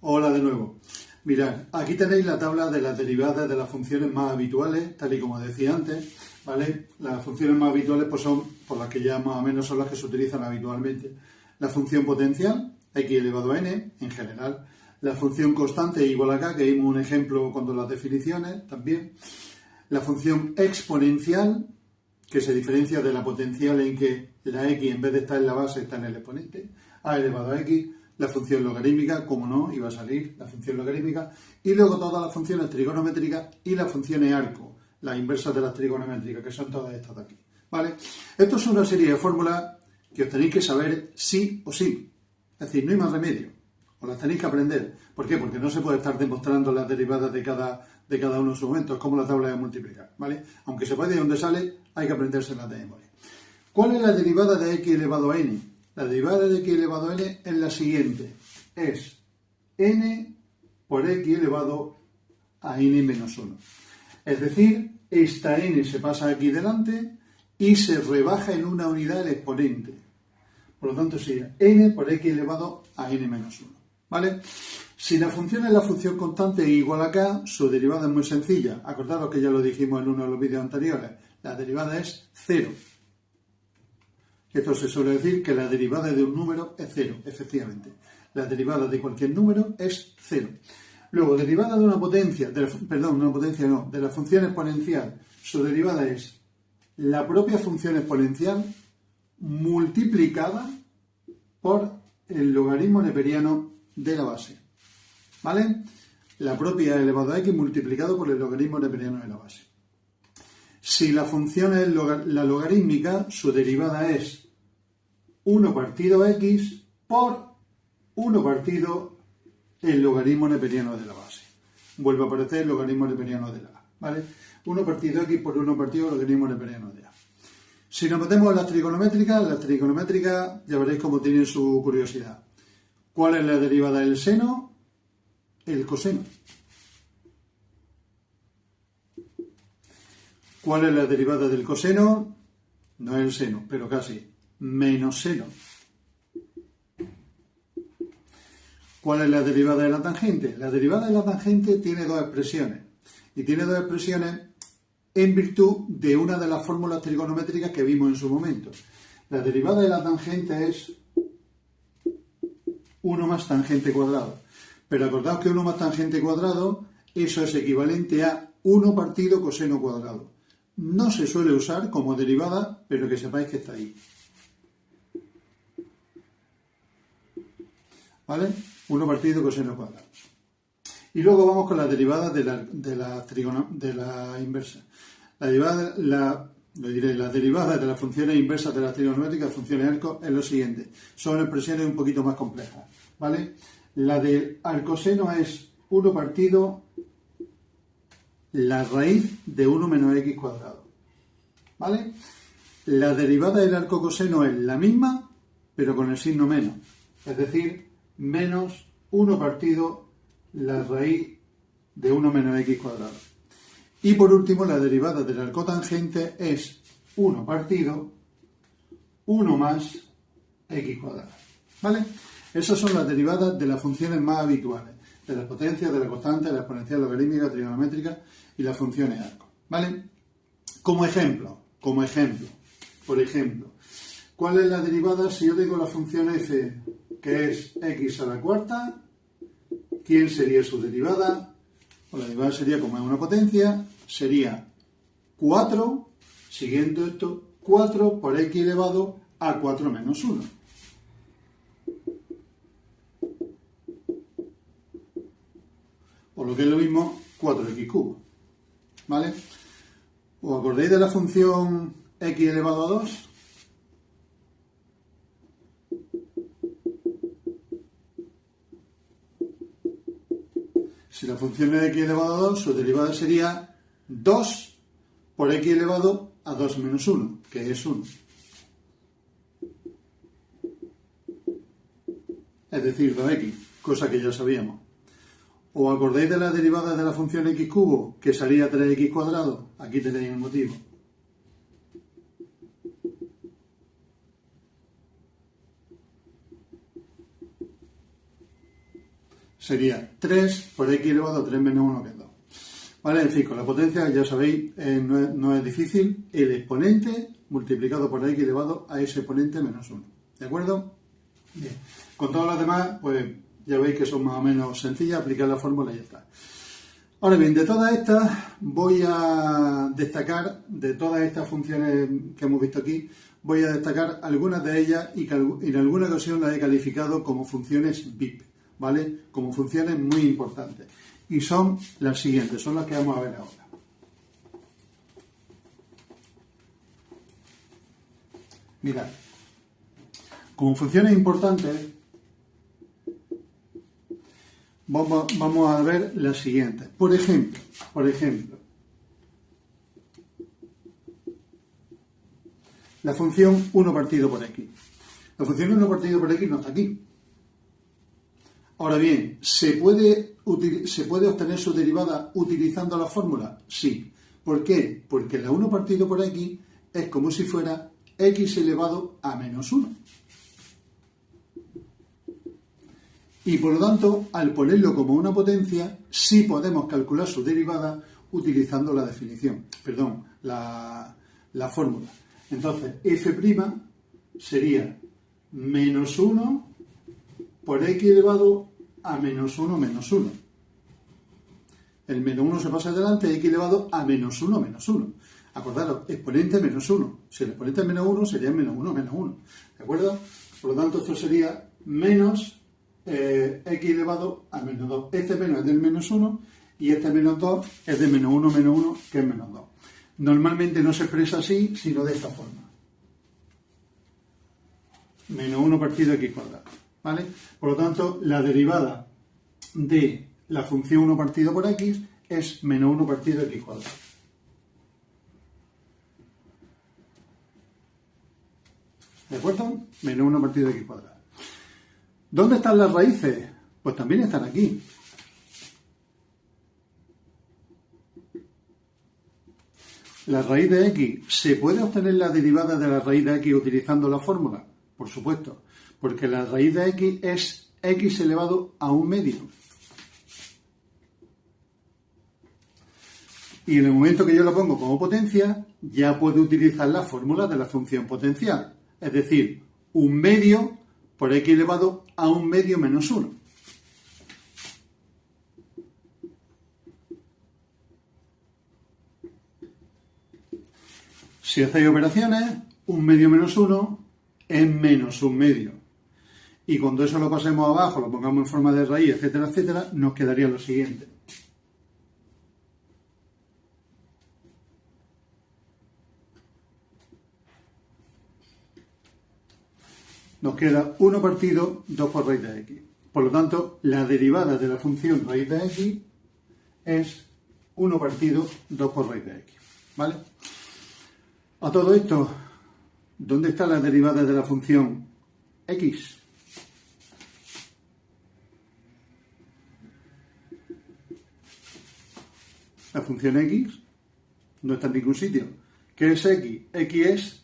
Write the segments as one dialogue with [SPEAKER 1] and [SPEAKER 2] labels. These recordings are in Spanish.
[SPEAKER 1] Hola de nuevo. Mirad, aquí tenéis la tabla de las derivadas de las funciones más habituales, tal y como decía antes, ¿vale? Las funciones más habituales pues son, por las que ya más o menos son las que se utilizan habitualmente. La función potencial, x elevado a n, en general. La función constante igual a k, que vimos un ejemplo con las definiciones también. La función exponencial, que se diferencia de la potencial en que la x en vez de estar en la base está en el exponente, a elevado a x. La función logarítmica, como no, iba a salir la función logarítmica, y luego todas las funciones trigonométricas y las funciones arco, las inversas de las trigonométricas, que son todas estas de aquí, ¿vale? Esto es una serie de fórmulas que os tenéis que saber sí o sí, es decir, no hay más remedio, os las tenéis que aprender. ¿Por qué? Porque no se puede estar demostrando las derivadas de cada uno en su momento, es como la tabla de multiplicar, ¿vale? Aunque se puede de dónde sale, hay que aprendérselas de memoria. ¿Cuál es la derivada de x elevado a n? La derivada de x elevado a n es la siguiente. Es n por x elevado a n menos 1. Es decir, esta n se pasa aquí delante y se rebaja en una unidad el exponente. Por lo tanto, sería n por x elevado a n menos 1. ¿Vale? Si la función es la función constante igual a k, su derivada es muy sencilla. Acordaros que ya lo dijimos en uno de los vídeos anteriores. La derivada es 0. Esto se suele decir que la derivada de un número es 0, efectivamente. La derivada de cualquier número es 0. Luego, derivada de una potencia, de la función exponencial, su derivada es la propia función exponencial multiplicada por el logaritmo neperiano de la base. ¿Vale? La propia elevado a x multiplicado por el logaritmo neperiano de la base. Si la función es la logarítmica, su derivada es 1 partido x por 1 partido el logaritmo neperiano de la base. Vuelve a aparecer el logaritmo neperiano de la a. ¿Vale? 1 partido x por 1 partido el logaritmo neperiano de a. Si nos metemos en las trigonométricas ya veréis cómo tienen su curiosidad. ¿Cuál es la derivada del seno? El coseno. ¿Cuál es la derivada del coseno? No es el seno, pero casi. Menos seno. ¿Cuál es la derivada de la tangente? La derivada de la tangente tiene dos expresiones. Y tiene dos expresiones en virtud de una de las fórmulas trigonométricas que vimos en su momento. La derivada de la tangente es 1 más tangente cuadrado. Pero acordaos que 1 más tangente cuadrado, eso es equivalente a 1 partido coseno cuadrado. No se suele usar como derivada, pero que sepáis que está ahí. ¿Vale? 1 partido coseno cuadrado. Y luego vamos con las derivadas de la inversa. Las derivadas de las funciones inversas de las trigonométricas, funciones arco, es lo siguiente. Son expresiones un poquito más complejas. ¿Vale? La de arcoseno es 1 partido la raíz de 1 menos x cuadrado. ¿Vale? La derivada del arco coseno es la misma, pero con el signo menos. Es decir, menos 1 partido la raíz de 1 menos x cuadrado. Y por último, la derivada del arco tangente es 1 partido 1 más x cuadrado. ¿Vale? Esas son las derivadas de las funciones más habituales, de las potencias, de la constante, de la exponencial, logarítmica, trigonométrica y las funciones arco. ¿Vale? Como ejemplo, por ejemplo, ¿cuál es la derivada si yo tengo la función f, que es x a la cuarta? ¿Quién sería su derivada? Pues la derivada sería, como es una potencia, sería 4, siguiendo esto, 4 por x elevado a 4 menos 1. O lo que es lo mismo, 4x cubo. ¿Vale? ¿Os acordáis de la función x elevado a 2? Si la función es de x elevado a 2, su derivada sería 2 por x elevado a 2 menos 1, que es 1. Es decir, 2x, cosa que ya sabíamos. ¿Os acordáis de la derivada de la función x cubo, que salía 3x cuadrado? Aquí tenéis el motivo. sería 3 por x elevado a 3 menos 1, que es 2. ¿Vale? En fin, con la potencia, ya sabéis, no es difícil, el exponente multiplicado por x elevado a ese exponente menos 1. ¿De acuerdo? Bien. Con todas las demás, pues ya veis que son más o menos sencillas, aplicar la fórmula y ya está. Ahora bien, de todas estas voy a destacar, de todas estas funciones que hemos visto aquí, voy a destacar algunas de ellas y que en alguna ocasión las he calificado como funciones VIP, ¿vale? Como funciones muy importantes. Y son las siguientes, son las que vamos a ver ahora. Mirad, como funciones importantes, vamos a ver las siguientes. Por ejemplo, la función 1 partido por x. La función 1 partido por x no está aquí. Ahora bien, ¿se puede obtener su derivada utilizando la fórmula? Sí. ¿Por qué? Porque la 1 partido por x es como si fuera x elevado a menos 1. Y por lo tanto, al ponerlo como una potencia, sí podemos calcular su derivada utilizando la definición, perdón, la fórmula. Entonces, f' sería menos 1 por x elevado a menos 1 menos 1. El menos 1 se pasa adelante, x elevado a menos 1 menos 1. Acordaros, exponente menos 1. Si el exponente es menos 1, sería menos 1 menos 1. ¿De acuerdo? Por lo tanto, esto sería menos x elevado a menos 2. Este menos es del menos 1 y este menos 2 es de menos 1 menos 1, que es menos 2. Normalmente no se expresa así, sino de esta forma. Menos 1 partido x cuadrado. ¿Vale? Por lo tanto, la derivada de la función 1 partido por x es menos 1 partido x cuadrado. ¿De acuerdo? Menos 1 partido x cuadrado. ¿Dónde están las raíces? Pues también están aquí. La raíz de x, ¿se puede obtener la derivada de la raíz de x utilizando la fórmula? Por supuesto, porque la raíz de x es x elevado a un medio. Y en el momento que yo lo pongo como potencia, ya puedo utilizar la fórmula de la función potencial. Es decir, un medio por x elevado a un medio menos 1. Si hacéis operaciones, un medio menos 1 es menos un medio. Y cuando eso lo pasemos abajo, lo pongamos en forma de raíz, etcétera, etcétera, nos quedaría lo siguiente. Nos queda 1 partido 2 por raíz de x. Por lo tanto, la derivada de la función raíz de x es 1 partido 2 por raíz de x. ¿Vale? A todo esto, ¿dónde está la derivada de la función x? La función x no está en ningún sitio. ¿Qué es x? X es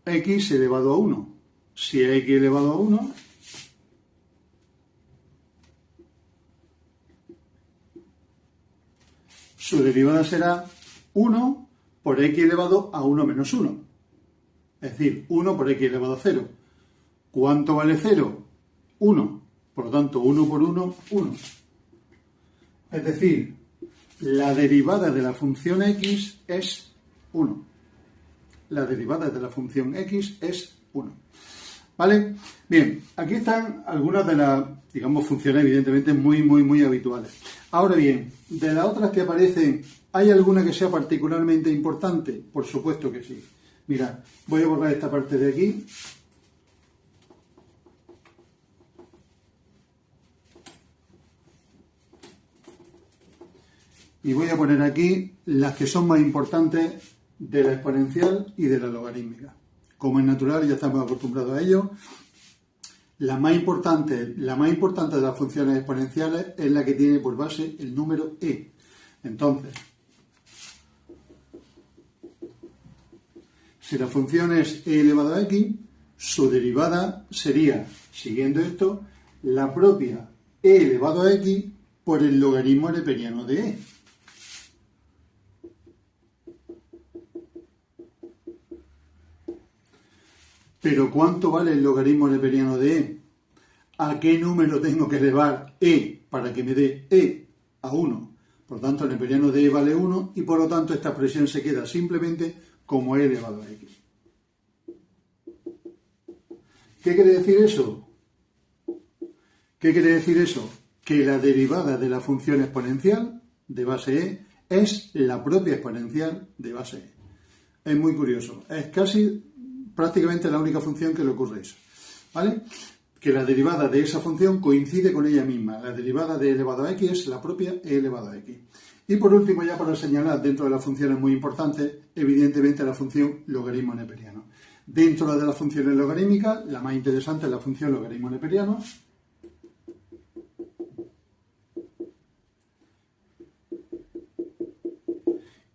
[SPEAKER 1] x elevado a 1. Si es x elevado a 1, su derivada será 1 por x elevado a 1 menos 1. Es decir, 1 por x elevado a 0. ¿Cuánto vale 0? 1. Por lo tanto, 1 por 1, 1. Es decir, la derivada de la función x es 1. La derivada de la función x es 1. ¿Vale? Bien, aquí están algunas de las, digamos, funciones evidentemente muy habituales. Ahora bien, de las otras que aparecen, ¿hay alguna que sea particularmente importante? Por supuesto que sí. Mirad, voy a borrar esta parte de aquí. Y voy a poner aquí las que son más importantes de la exponencial y de la logarítmica. Como es natural, ya estamos acostumbrados a ello. La más importante de las funciones exponenciales es la que tiene por base el número e. Entonces, si la función es e elevado a x, su derivada sería, siguiendo esto, la propia e elevado a x por el logaritmo neperiano de e. Pero ¿cuánto vale el logaritmo neperiano de e? ¿A qué número tengo que elevar e para que me dé e? A 1. Por tanto, el neperiano de e vale 1 y por lo tanto esta expresión se queda simplemente como e elevado a x. ¿Qué quiere decir eso? ¿Qué quiere decir eso? Que la derivada de la función exponencial de base e es la propia exponencial de base e. Es muy curioso. Es prácticamente la única función que le ocurre eso. ¿Vale? Que la derivada de esa función coincide con ella misma. La derivada de e elevado a x es la propia e elevado a x. Y por último, ya para señalar dentro de las funciones muy importantes, evidentemente la función logaritmo neperiano. Dentro de las funciones logarítmicas, la más interesante es la función logaritmo neperiano.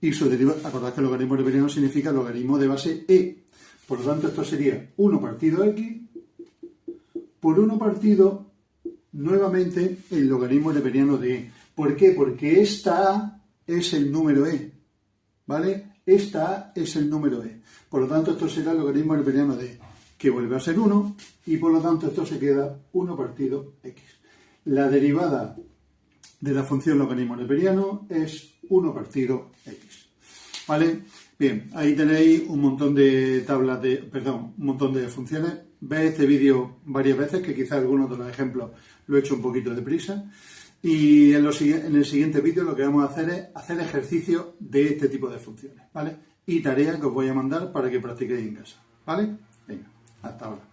[SPEAKER 1] Y su derivada, acordad que el logaritmo neperiano significa logaritmo de base e. Por lo tanto, esto sería 1 partido x por 1 partido, nuevamente, el logaritmo neperiano de e. ¿Por qué? Porque esta a es el número e. ¿Vale? Esta a es el número e. Por lo tanto, esto será el logaritmo neperiano de e, que vuelve a ser 1, y por lo tanto esto se queda 1 partido x. La derivada de la función logaritmo neperiano es 1 partido x. ¿Vale? Bien, ahí tenéis un montón de un montón de funciones. Veis este vídeo varias veces, que quizás algunos de los ejemplos lo he hecho un poquito deprisa. Y en el siguiente vídeo lo que vamos a hacer es hacer ejercicios de este tipo de funciones, ¿vale? Y tareas que os voy a mandar para que practiquéis en casa, ¿vale? Venga, hasta ahora.